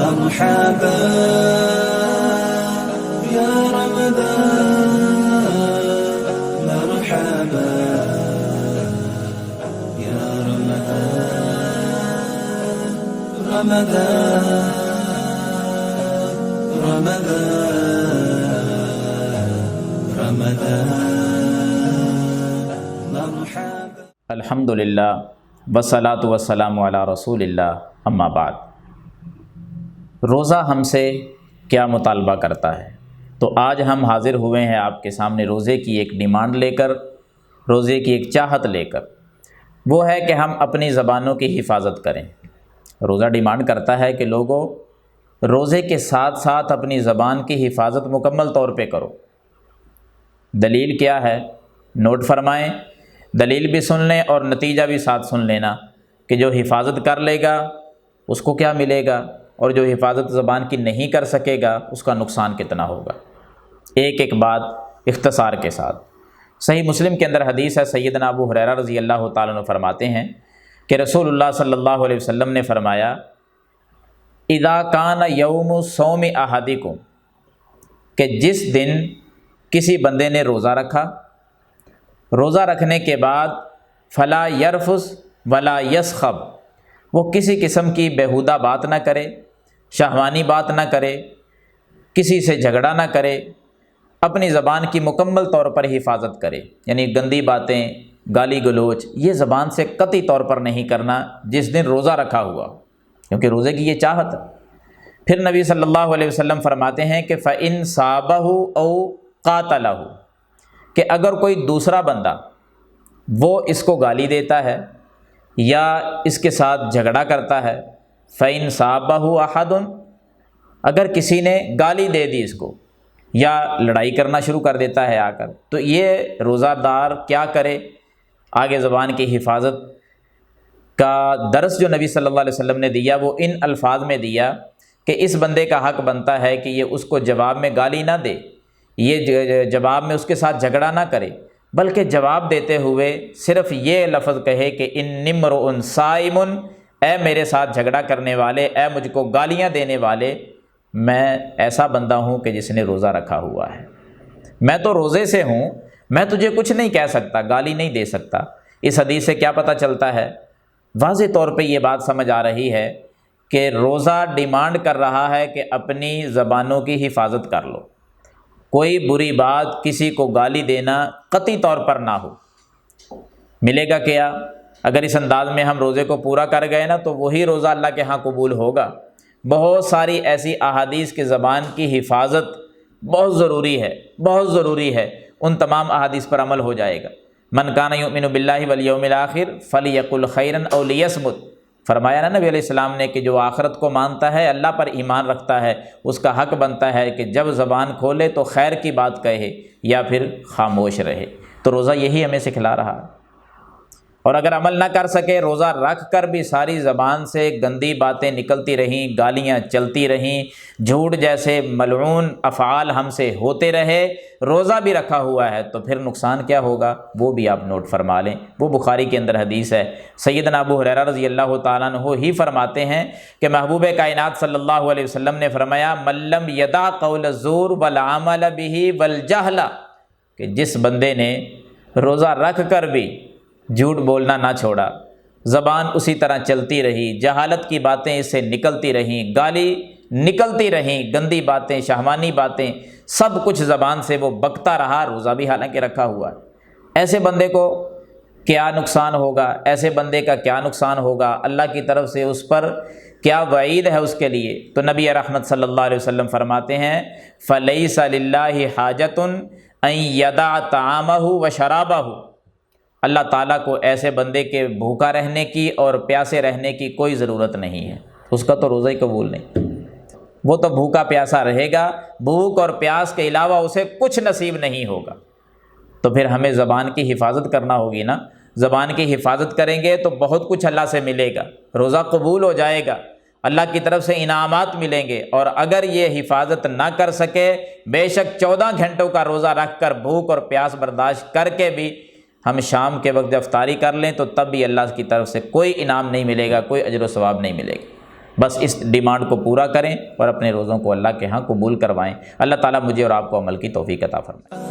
مرحبا يا رمضان مرحبا يا رمضان مرحبا. الحمدللہ والصلاۃ والسلام علی رسول اللہ. اما بعد، روزہ ہم سے کیا مطالبہ کرتا ہے؟ تو آج ہم حاضر ہوئے ہیں آپ کے سامنے روزے کی ایک ڈیمانڈ لے کر، روزے کی ایک چاہت لے کر. وہ ہے کہ ہم اپنی زبانوں کی حفاظت کریں. روزہ ڈیمانڈ کرتا ہے کہ لوگوں روزے کے ساتھ ساتھ اپنی زبان کی حفاظت مکمل طور پہ کرو. دلیل کیا ہے؟ نوٹ فرمائیں. دلیل بھی سن لیں اور نتیجہ بھی ساتھ سن لینا کہ جو حفاظت کر لے گا اس کو کیا ملے گا، اور جو حفاظت زبان کی نہیں کر سکے گا اس کا نقصان کتنا ہوگا. ایک ایک بات اختصار کے ساتھ. صحیح مسلم کے اندر حدیث ہے، سیدنا ابو ہریرہ رضی اللہ تعالیٰ عنہ فرماتے ہیں کہ رسول اللہ صلی اللہ علیہ وسلم نے فرمایا، اذا کان یوم صوم احدکم، کہ جس دن کسی بندے نے روزہ رکھا، روزہ رکھنے کے بعد فلا یرفث ولا یسخب، وہ کسی قسم کی بیہودہ بات نہ کرے، شہوانی بات نہ کرے، کسی سے جھگڑا نہ کرے، اپنی زبان کی مکمل طور پر حفاظت کرے. یعنی گندی باتیں، گالی گلوچ، یہ زبان سے قطعی طور پر نہیں کرنا جس دن روزہ رکھا ہوا، کیونکہ روزے کی یہ چاہت ہے. پھر نبی صلی اللہ علیہ وسلم فرماتے ہیں کہ فَإِن صَابَهُ أَوْ قَاتَلَهُ، کہ اگر کوئی دوسرا بندہ وہ اس کو گالی دیتا ہے یا اس کے ساتھ جھگڑا کرتا ہے، فَإِن صَابَهُ أَحَدٌ، اگر کسی نے گالی دے دی اس کو یا لڑائی کرنا شروع کر دیتا ہے آ کر، تو یہ روزہ دار کیا کرے؟ آگے زبان کی حفاظت کا درس جو نبی صلی اللہ علیہ وسلم نے دیا وہ ان الفاظ میں دیا کہ اس بندے کا حق بنتا ہے کہ یہ اس کو جواب میں گالی نہ دے، یہ جواب میں اس کے ساتھ جھگڑا نہ کرے، بلکہ جواب دیتے ہوئے صرف یہ لفظ کہے کہ انی امرؤ صائم، اے میرے ساتھ جھگڑا کرنے والے، اے مجھ کو گالیاں دینے والے، میں ایسا بندہ ہوں کہ جس نے روزہ رکھا ہوا ہے، میں تو روزے سے ہوں، میں تجھے کچھ نہیں کہہ سکتا، گالی نہیں دے سکتا. اس حدیث سے کیا پتہ چلتا ہے؟ واضح طور پہ یہ بات سمجھ آ رہی ہے کہ روزہ ڈیمانڈ کر رہا ہے کہ اپنی زبانوں کی حفاظت کر لو. کوئی بری بات، کسی کو گالی دینا قطعی طور پر نہ ہو. ملے گا کیا؟ اگر اس انداز میں ہم روزے کو پورا کر گئے نا تو وہی روزہ اللہ کے ہاں قبول ہوگا. بہت ساری ایسی احادیث کی زبان کی حفاظت بہت ضروری ہے، بہت ضروری ہے. ان تمام احادیث پر عمل ہو جائے گا. من کان یؤمن باللہ والیوم الآخر فلیقل خیرا او لیصمت، فرمایا نا نبی علیہ السلام نے کہ جو آخرت کو مانتا ہے، اللہ پر ایمان رکھتا ہے، اس کا حق بنتا ہے کہ جب زبان کھولے تو خیر کی بات کہے یا پھر خاموش رہے. تو روزہ یہی ہمیں سکھلا رہا ہے. اور اگر عمل نہ کر سکے، روزہ رکھ کر بھی ساری زبان سے گندی باتیں نکلتی رہیں، گالیاں چلتی رہیں، جھوٹ جیسے ملعون افعال ہم سے ہوتے رہے، روزہ بھی رکھا ہوا ہے، تو پھر نقصان کیا ہوگا وہ بھی آپ نوٹ فرما لیں. وہ بخاری کے اندر حدیث ہے. سیدنا ابو ہریرہ رضی اللہ تعالیٰ عنہ ہی فرماتے ہیں کہ محبوب کائنات صلی اللہ علیہ وسلم نے فرمایا، من لم یدع قول الزور والعمل به والجہل، کہ جس بندے نے روزہ رکھ کر بھی جھوٹ بولنا نہ چھوڑا، زبان اسی طرح چلتی رہی، جہالت کی باتیں اس سے نکلتی رہیں، گالی نکلتی رہیں، گندی باتیں، شہوانی باتیں، سب کچھ زبان سے وہ بکتا رہا، روزہ بھی حالانکہ رکھا ہوا ہے. ایسے بندے کو کیا نقصان ہوگا؟ ایسے بندے کا کیا نقصان ہوگا؟ اللہ کی طرف سے اس پر کیا وعید ہے اس کے لیے؟ تو نبی رحمت صلی اللہ علیہ وسلم فرماتے ہیں، فَلَيْسَ لِلَّهِ حَاجَةٌ أَن يَدَعَ طَعَامَهُ وَشَرَابَهُ، اللہ تعالیٰ کو ایسے بندے کے بھوکا رہنے کی اور پیاسے رہنے کی کوئی ضرورت نہیں ہے. اس کا تو روزہ ہی قبول نہیں، وہ تو بھوکا پیاسا رہے گا، بھوک اور پیاس کے علاوہ اسے کچھ نصیب نہیں ہوگا. تو پھر ہمیں زبان کی حفاظت کرنا ہوگی نا. زبان کی حفاظت کریں گے تو بہت کچھ اللہ سے ملے گا، روزہ قبول ہو جائے گا. اللہ کی طرف سے انعامات ملیں گے۔ اور اگر یہ حفاظت نہ کر سکے، بے شک 14 گھنٹوں کا روزہ رکھ کر بھوک اور پیاس برداشت کر کے بھی ہم شام کے وقت افطاری کر لیں تو تب بھی اللہ کی طرف سے کوئی انعام نہیں ملے گا، کوئی اجر و ثواب نہیں ملے گا۔ بس اس ڈیمانڈ کو پورا کریں اور اپنے روزوں کو اللہ کے ہاں قبول کروائیں۔ اللہ تعالیٰ مجھے اور آپ کو عمل کی توفیق عطا فرمائے۔